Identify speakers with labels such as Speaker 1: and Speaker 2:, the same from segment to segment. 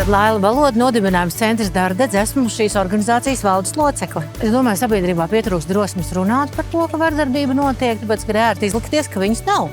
Speaker 1: Laila Valoda, nodibinājums centrs Dārdedz, esmu šīs organizācijas valdes locekle. Es domāju, sabiedrībā pietrūkst drosmes runāt par to, ka vardarbība notiek, tāpēc, ka ir ērti izlikties, ka viņas nav.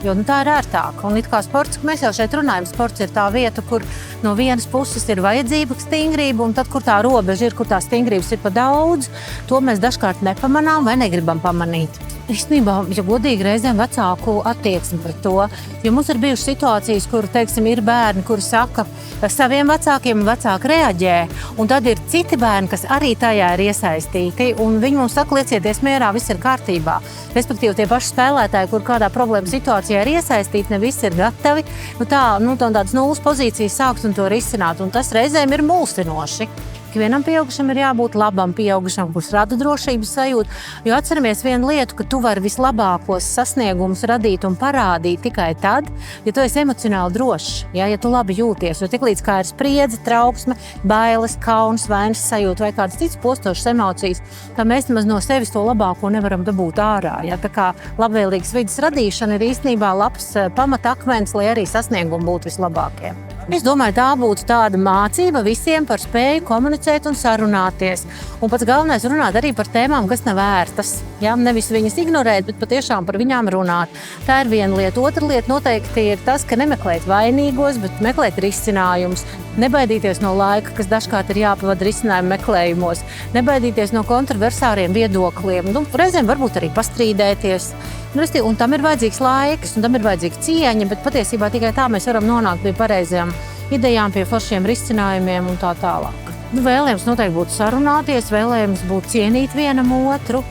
Speaker 1: Jo tā ir ērtāk. Un it kā sports, mēs jau šeit runājam, sports ir tā vieta, kur no vienas puses ir vajadzība stingrība, un tad, kur tā robeža ir, kur tā stingrības ir pa daudz, to mēs dažkārt nepamanām vai negribam pamanīt. Īstenībā, ja godīgi, reizēm vecāku attieksmi pret to, jo mums ir bijušas situācijas, kur, teiksim, ir bērni, kuri saka saviem vecākiem, vecāki reaģē, un tad ir citi bērni, kas arī tajā ir iesaistīti, un viņi mums saka, liecieties mierā, viss ir kārtībā. Respektīvi, tie paši spēlētāji, kur kādā problēma situācijā ir iesaistīti, ne visi ir gatavi, tādas nulles pozīcijas sākt un to risināt, un tas reizēm ir mulsinoši. Vienam pieaugušam ir jābūt labam pieaugušam, kurš rada drošības sajūtu, jo atceramies vienu lietu, ka tu vari vislabākos sasniegumus radīt un parādīt tikai tad, ja tu esi emocionāli drošs, ja tu labi jūties, jo tiklīdz kā ir spriedze, trauksme, bailes, kauns, vainas sajūta vai kādas citas postošas emocijas, tā mēs nemaz no sevis to labāko nevaram dabūt ārā. Ja? Tā kā labvēlīgas vidas radīšana ir īstenībā labs pamatakmens, lai arī sasniegumi būtu vislabākie. Es domāju, tā būtu tāda mācība visiem par spēju komunicēt un sarunāties. Un pats galvenais runāt arī par tēmām, kas nav ērtas. Ja? Nevis viņas ignorēt, bet patiešām par viņām runāt. Tā ir viena lieta. Otra lieta noteikti ir tas, ka nemeklēt vainīgos, bet meklēt risinājumus. Nebaidīties no laika, kas dažkārt ir jāpavada risinājumu meklējumos. Nebaidīties no kontroversāriem viedokļiem. Reizēm varbūt arī pastrīdēties. Un tam ir vajadzīgs laiks, un tam ir vajadzīga cieņa, bet patiesībā tikai tā mēs varam nonākt pie pareizajām idejām, pie foršiem risinājumiem un tā tālāk. Vēlējums noteikti būtu sarunāties, vēlējums būtu cienīt vienam otru,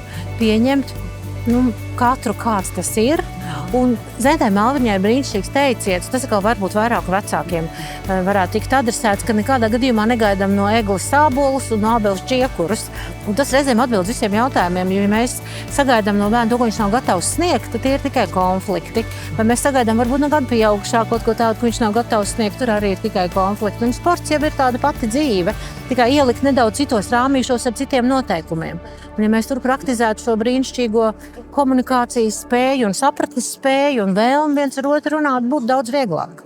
Speaker 1: pieņemt katru, kāds tas ir. Un Zentai Melviņai ir brīnišķīgs teiciens, tas varbūt vairāk vecākiem varētu tikt adresēts, ka nekādā gadījumā negaidām no egles sābolus un no ābeles čiekurus. Un tas reizēm atbild visiem jautājumiem, jo ja mēs sagaidām no bērna to, ko viņš nav gatavs sniegt, tad tie ir tikai konflikti. Vai mēs sagaidām varbūt no kāda pieaugušā kaut ko tādu, ko viņš nav gatavs sniegt, tur arī ir tikai konflikti. Un sports jau ir tāda pati dzīve, tikai ielikt nedaudz citos rāmīšos ar citiem noteikumiem. Un ja mēs tur praktizētu šo brīnišķīgo komunikācijas spēju un sapratnes spēju un vēlmi viens ar otru runāt, būtu daudz vieglāk.